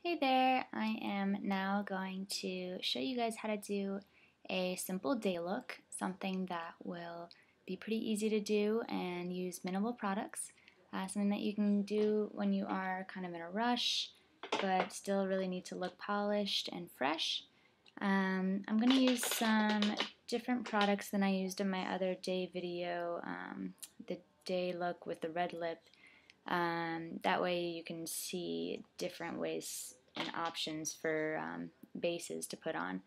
Hey there, I am now going to show you guys how to do a simple day look, something that will be pretty easy to do and use minimal products, something that you can do when you are kind of in a rush but still really need to look polished and fresh. I'm going to use some different products than I used in my other day video, the day look with the red lip. That way you can see different ways and options for bases to put on.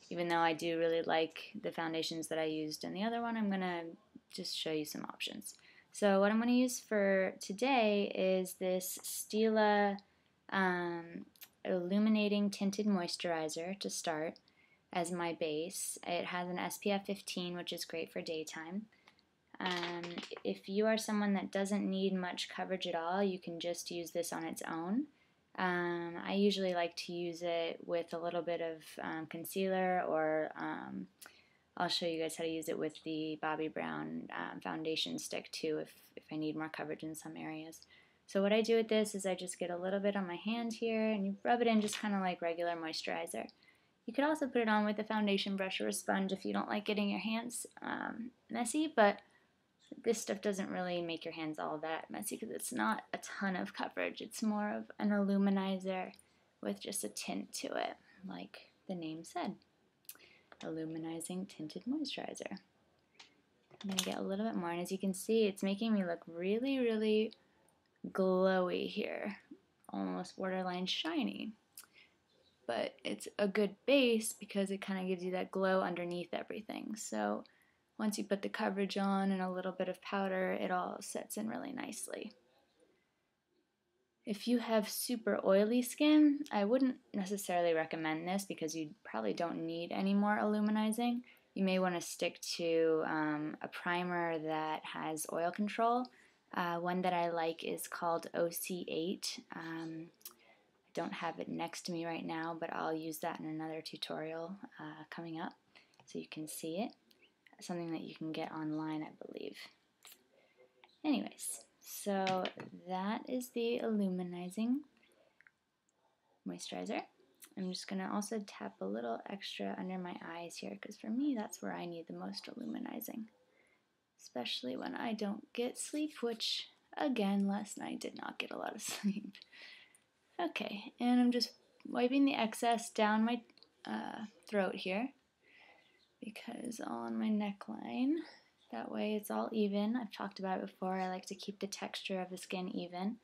Even though I do really like the foundations that I used in the other one, I'm going to just show you some options. So what I'm going to use for today is this Stila Illuminating Tinted Moisturizer to start as my base. It has an SPF 15, which is great for daytime. If you are someone that doesn't need much coverage at all, you can just use this on its own. I usually like to use it with a little bit of concealer, or I'll show you guys how to use it with the Bobbi Brown foundation stick too if I need more coverage in some areas. So what I do with this is I just get a little bit on my hand here and you rub it in just kind of like regular moisturizer. You could also put it on with a foundation brush or a sponge if you don't like getting your hands messy, but this stuff doesn't really make your hands all that messy because it's not a ton of coverage. It's more of an illuminizer with just a tint to it, like the name said. Illuminizing Tinted Moisturizer. I'm going to get a little bit more, and as you can see, it's making me look really, really glowy here. Almost borderline shiny. But it's a good base because it kind of gives you that glow underneath everything. So once you put the coverage on and a little bit of powder, it all sets in really nicely. If you have super oily skin, I wouldn't necessarily recommend this because you probably don't need any more illuminizing. You may want to stick to a primer that has oil control. One that I like is called OC8. I don't have it next to me right now, but I'll use that in another tutorial coming up so you can see it. Something that you can get online, I believe. Anyways, so that is the illuminizing moisturizer. I'm just going to also tap a little extra under my eyes here because for me that's where I need the most illuminizing, especially when I don't get sleep, which again last night did not get a lot of sleep. Okay, and I'm just wiping the excess down my throat here because all on my neckline. That way it's all even. I've talked about it before. I like to keep the texture of the skin even.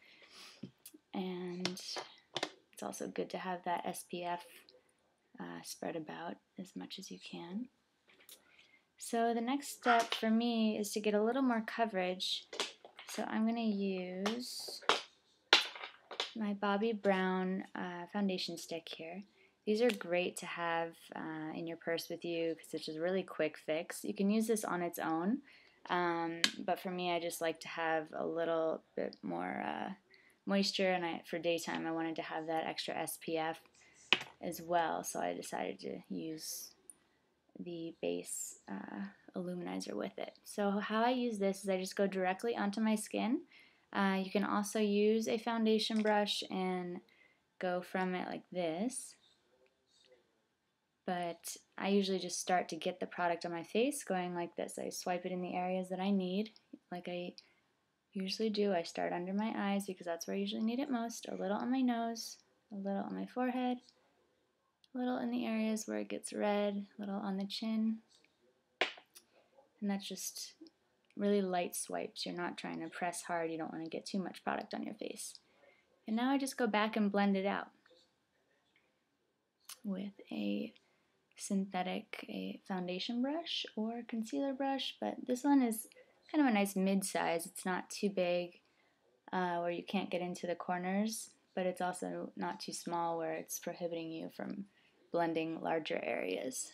And it's also good to have that SPF spread about as much as you can. So the next step for me is to get a little more coverage. So I'm going to use my Bobbi Brown foundation stick here. These are great to have in your purse with you because it's just a really quick fix. You can use this on its own, but for me I just like to have a little bit more moisture, and for daytime I wanted to have that extra SPF as well, so I decided to use the base illuminizer with it. So how I use this is I just go directly onto my skin. You can also use a foundation brush and go from it like this, but I usually just start to get the product on my face going like this. I swipe it in the areas that I need, like I usually do. I start under my eyes because that's where I usually need it most, a little on my nose, a little on my forehead, a little in the areas where it gets red, a little on the chin, and that's just really light swipes. You're not trying to press hard. You don't want to get too much product on your face. And now I just go back and blend it out with a synthetic foundation brush or concealer brush, but this one is kind of a nice mid-size. It's not too big where you can't get into the corners, but it's also not too small where it's prohibiting you from blending larger areas.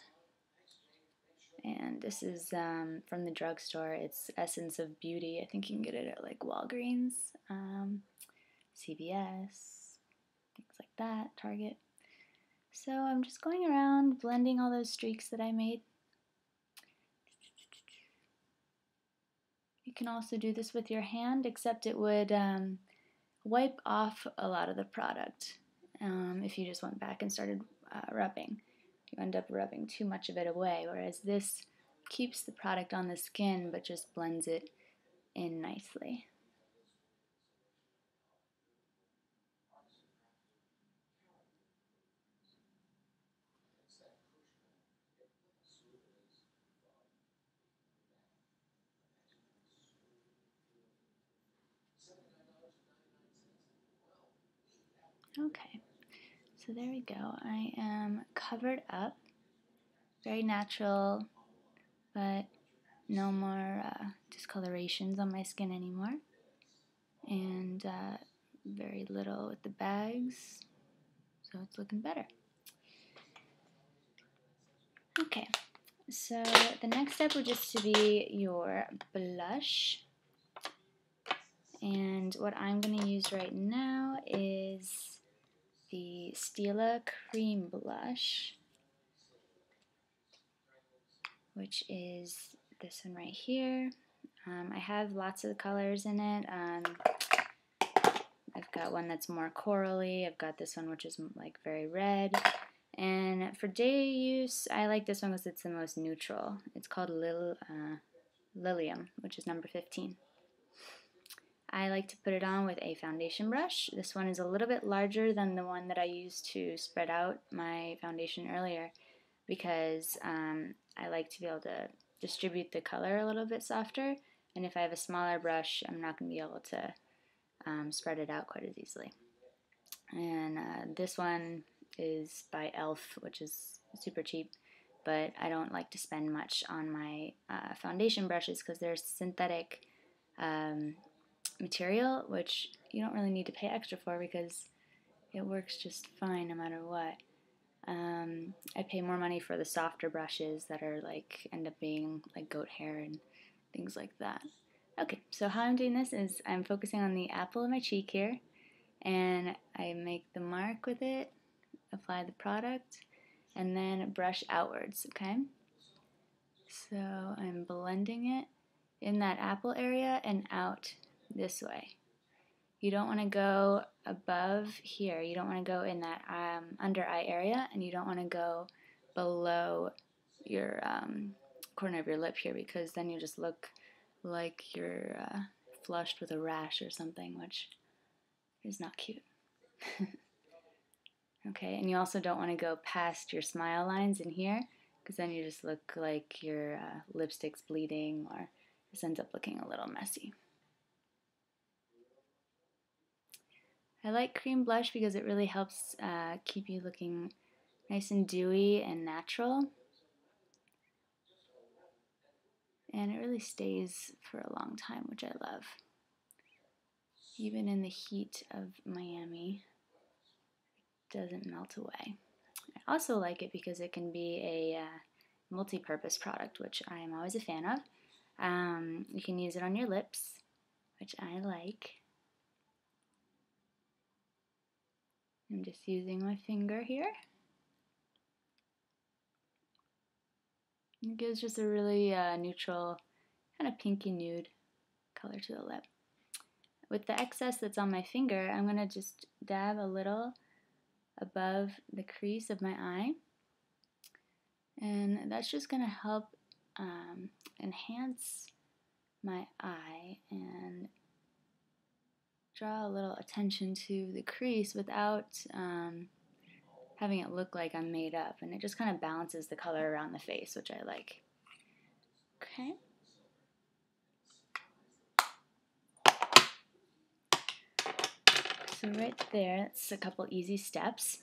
And this is from the drugstore. It's Essence of Beauty. I think you can get it at like Walgreens, CVS, things like that, Target. So I'm just going around blending all those streaks that I made. You can also do this with your hand, except it would wipe off a lot of the product. if you just went back and started rubbing. You end up rubbing too much of it away, whereas this keeps the product on the skin but just blends it in nicely. Okay, so there we go. I am covered up. Very natural, but no more discolorations on my skin anymore. And very little with the bags, so it's looking better. Okay, so the next step would just to be your blush. And what I'm going to use right now is the Stila Cream Blush, which is this one right here. I have lots of colors in it. I've got one that's more corally. I've got this one which is like very red. And for day use, I like this one because it's the most neutral. It's called Lilium, which is number 15. I like to put it on with a foundation brush. This one is a little bit larger than the one that I used to spread out my foundation earlier because I like to be able to distribute the color a little bit softer, and if I have a smaller brush, I'm not going to be able to spread it out quite as easily. And this one is by e.l.f., which is super cheap, but I don't like to spend much on my foundation brushes because they're synthetic material, which you don't really need to pay extra for because it works just fine no matter what. I pay more money for the softer brushes that are like end up being like goat hair and things like that. Okay, so how I'm doing this is I'm focusing on the apple of my cheek here, and I make the mark with it, apply the product, and then brush outwards, okay? So I'm blending it in that apple area and out this way. You don't want to go above here. You don't want to go in that under eye area, and you don't want to go below your corner of your lip here because then you just look like you're flushed with a rash or something, which is not cute. Okay, and you also don't want to go past your smile lines in here because then you just look like your lipstick's bleeding or this ends up looking a little messy. I like cream blush because it really helps keep you looking nice and dewy and natural. And it really stays for a long time, which I love. Even in the heat of Miami, it doesn't melt away. I also like it because it can be a multi-purpose product, which I am always a fan of. You can use it on your lips, which I like. I'm just using my finger here. It gives just a really neutral, kind of pinky nude color to the lip. With the excess that's on my finger, I'm going to just dab a little above the crease of my eye. And that's just going to help enhance my eye and draw a little attention to the crease without having it look like I'm made up. And it just kind of balances the color around the face, which I like. Okay. So right there, that's a couple easy steps.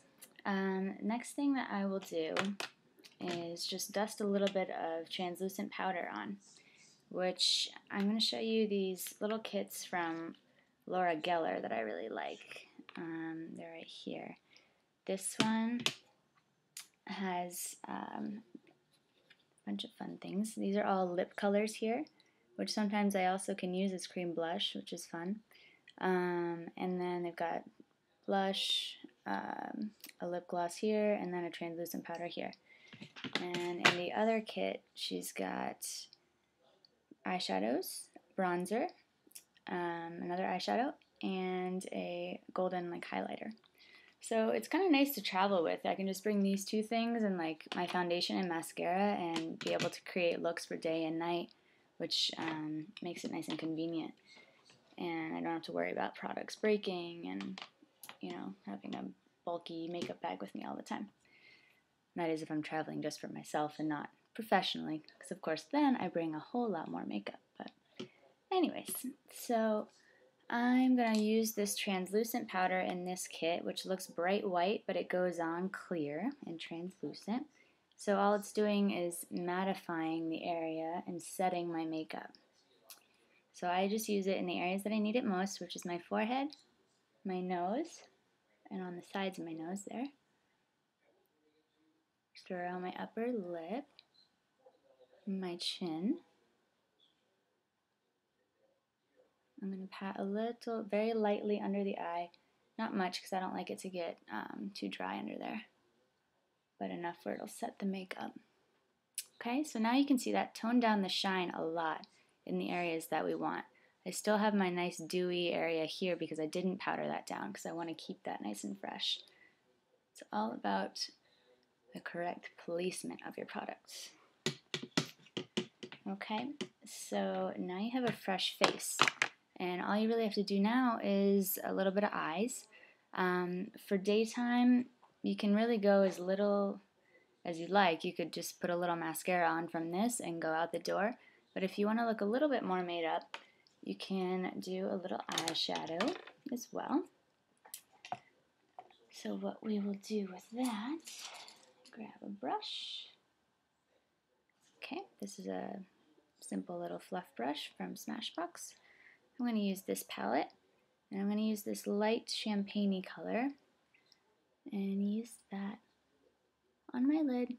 Next thing that I will do is just dust a little bit of translucent powder on, which I'm going to show you these little kits from Laura Geller that I really like. They're right here. This one has a bunch of fun things. These are all lip colors here, which sometimes I also can use as cream blush, which is fun. And then they've got blush, a lip gloss here, and then a translucent powder here. And in the other kit, she's got eyeshadows, bronzer, another eyeshadow, and a golden like highlighter. So it's kind of nice to travel with. I can just bring these two things and like my foundation and mascara and be able to create looks for day and night, which makes it nice and convenient. And I don't have to worry about products breaking and, having a bulky makeup bag with me all the time. That is if I'm traveling just for myself and not professionally, because of course then I bring a whole lot more makeup. But anyways, so I'm going to use this translucent powder in this kit, which looks bright white, but it goes on clear and translucent. So all it's doing is mattifying the area and setting my makeup. So I just use it in the areas that I need it most, which is my forehead, my nose, and on the sides of my nose there. Just around my upper lip, my chin. I'm going to pat a little, very lightly under the eye. Not much because I don't like it to get too dry under there, but enough where it'll set the makeup. Okay, so now you can see that toned down the shine a lot in the areas that we want. I still have my nice dewy area here because I didn't powder that down because I want to keep that nice and fresh. It's all about the correct placement of your products. Okay, so now you have a fresh face. And all you really have to do now is a little bit of eyes. For daytime, you can really go as little as you like. You could just put a little mascara on from this and go out the door. But if you want to look a little bit more made up, you can do a little eyeshadow as well. So what we will do with that, grab a brush. Okay, this is a simple little fluff brush from Smashbox. I'm going to use this palette, and I'm going to use this light champagne-y color and use that on my lid.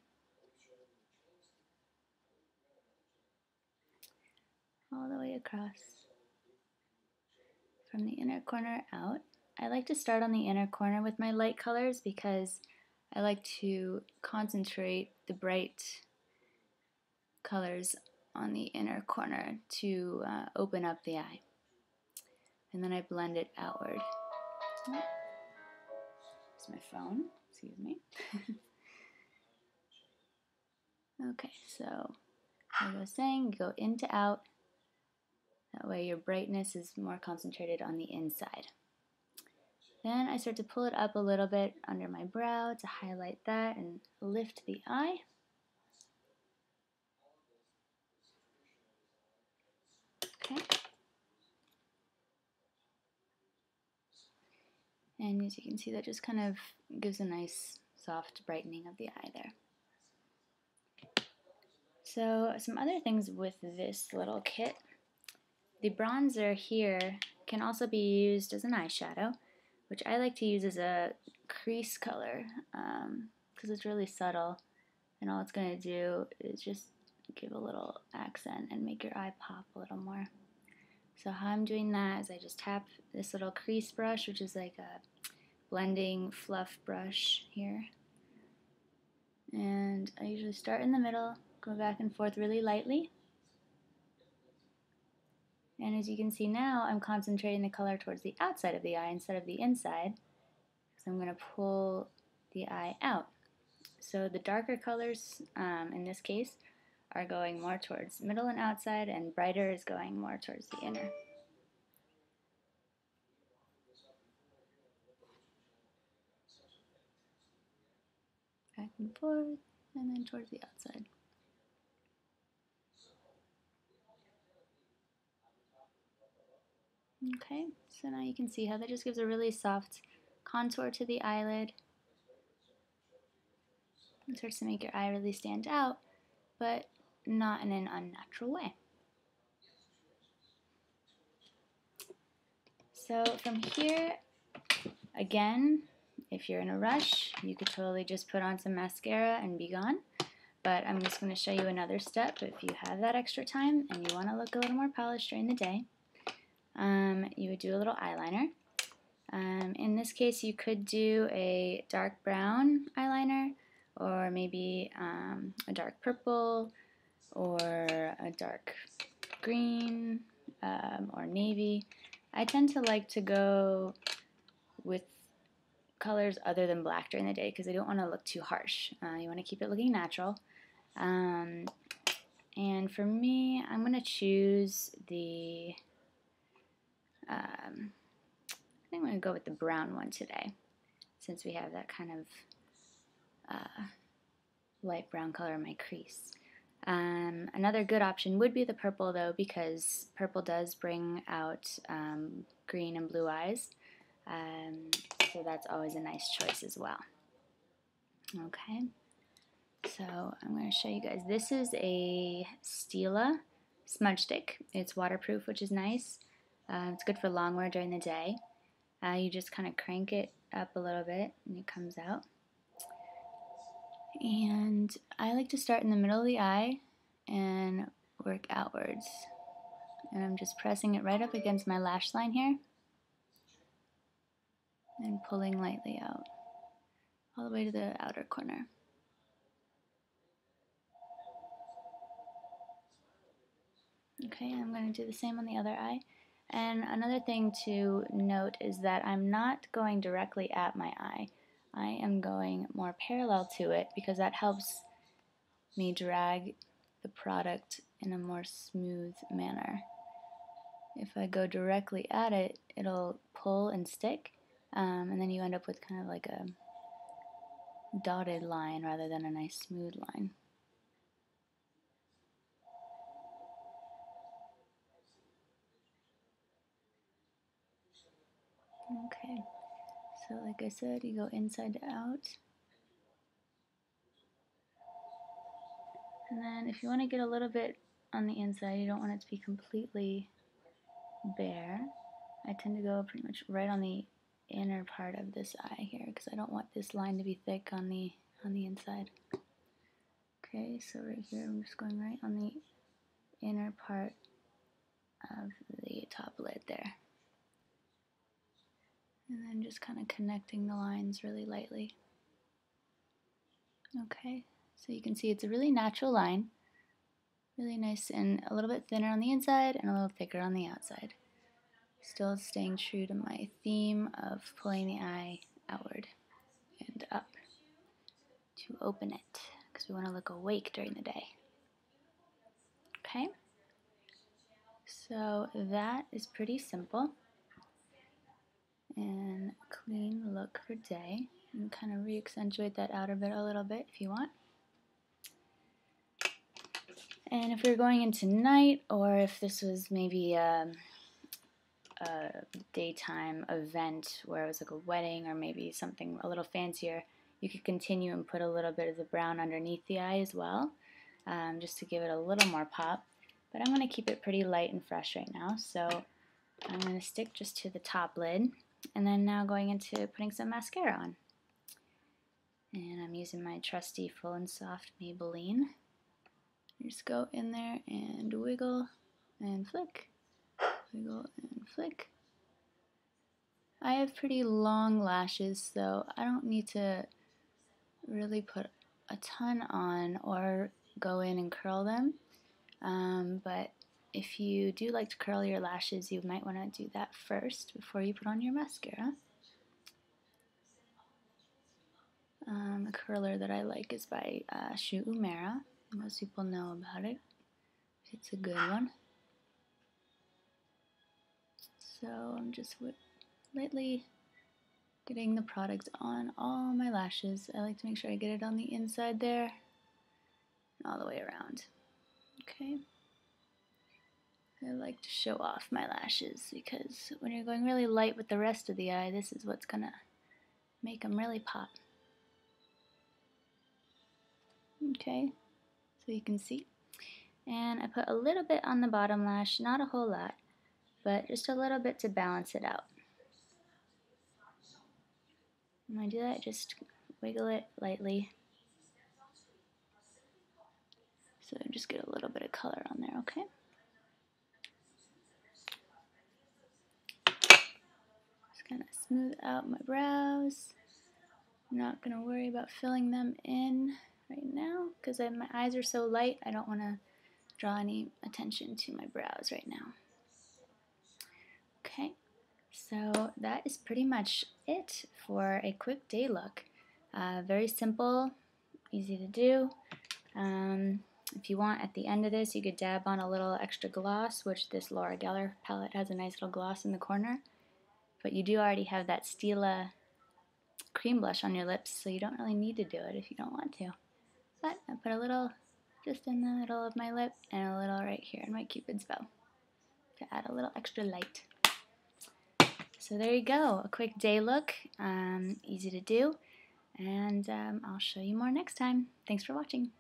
All the way across from the inner corner out. I like to start on the inner corner with my light colors because I like to concentrate the bright colors on the inner corner to open up the eye. And then I blend it outward. It's my phone, excuse me. Okay, so like I was saying, you go in to out. That way your brightness is more concentrated on the inside. Then I start to pull it up a little bit under my brow to highlight that and lift the eye. Okay. And as you can see, that just kind of gives a nice soft brightening of the eye there. So some other things with this little kit. The bronzer here can also be used as an eyeshadow, which I like to use as a crease color because it's really subtle, and all it's going to do is just give a little accent and make your eye pop a little more. So how I'm doing that is I just tap this little crease brush, which is like a blending fluff brush here, and I usually start in the middle, go back and forth really lightly. And as you can see now, I'm concentrating the color towards the outside of the eye instead of the inside, because I'm going to pull the eye out. So the darker colors, in this case, are going more towards middle and outside, and brighter is going more towards the inner. Back and forth, and then towards the outside. Okay, so now you can see how that just gives a really soft contour to the eyelid. It starts to make your eye really stand out, but not in an unnatural way. So from here, again, if you're in a rush, you could totally just put on some mascara and be gone. But I'm just going to show you another step. If you have that extra time and you want to look a little more polished during the day, you would do a little eyeliner. In this case, you could do a dark brown eyeliner, or maybe a dark purple, or a dark green, or navy. I tend to like to go with colors other than black during the day because I don't want to look too harsh. You want to keep it looking natural. And for me, I'm going to choose the, I think I'm going to go with the brown one today since we have that kind of light brown color in my crease. Another good option would be the purple though, because purple does bring out green and blue eyes, so that's always a nice choice as well. Okay, so I'm going to show you guys. This is a Stila smudge stick. It's waterproof, which is nice. It's good for long wear during the day. You just kind of crank it up a little bit and it comes out. And I like to start in the middle of the eye and work outwards. And I'm just pressing it right up against my lash line here and pulling lightly out all the way to the outer corner. Okay, I'm going to do the same on the other eye. And another thing to note is that I'm not going directly at my eye. I am going more parallel to it because that helps me drag the product in a more smooth manner. If I go directly at it, it'll pull and stick, and then you end up with kind of like a dotted line rather than a nice smooth line. Okay, so like I said, you go inside to out. And then if you want to get a little bit on the inside, you don't want it to be completely bare. I tend to go pretty much right on the inner part of this eye here because I don't want this line to be thick on the inside. Okay, so right here I'm just going right on the inner part of the top lid there. And then just kind of connecting the lines really lightly. Okay, so you can see it's a really natural line. Really nice and a little bit thinner on the inside and a little thicker on the outside. Still staying true to my theme of pulling the eye outward and up to open it because we want to look awake during the day. Okay, so that is pretty simple and clean look for day. And kind of re-accentuate that outer bit a little bit if you want. And if you're going into night, or if this was maybe a daytime event where it was like a wedding or maybe something a little fancier, you could continue and put a little bit of the brown underneath the eye as well, just to give it a little more pop. But I'm going to keep it pretty light and fresh right now, so I'm going to stick just to the top lid, and then now going into putting some mascara on. And I'm using my trusty Full and Soft Maybelline. You just go in there and wiggle and flick, wiggle and flick. I have pretty long lashes, so I don't need to really put a ton on or go in and curl them. But if you do like to curl your lashes, you might want to do that first before you put on your mascara. A curler that I like is by Shu Uemura. Most people know about it. It's a good one. So I'm just lightly getting the product on all my lashes. I like to make sure I get it on the inside there and all the way around. Okay. I like to show off my lashes because when you're going really light with the rest of the eye, this is what's gonna make them really pop. Okay, so you can see. And I put a little bit on the bottom lash, not a whole lot, but just a little bit to balance it out. When I do that, just wiggle it lightly. So just get a little bit of color on there, okay? Just kind of smooth out my brows. I'm not going to worry about filling them in right now because my eyes are so light, I don't want to draw any attention to my brows right now. Okay, So that is pretty much it for a quick day look. Very simple, easy to do. If you want, at the end of this, you could dab on a little extra gloss, which this Laura Geller palette has a nice little gloss in the corner. But you do already have that Stila cream blush on your lips, so you don't really need to do it if you don't want to. But I put a little just in the middle of my lip and a little right here in my Cupid's bow to add a little extra light. So there you go, a quick day look, easy to do, and I'll show you more next time. Thanks for watching.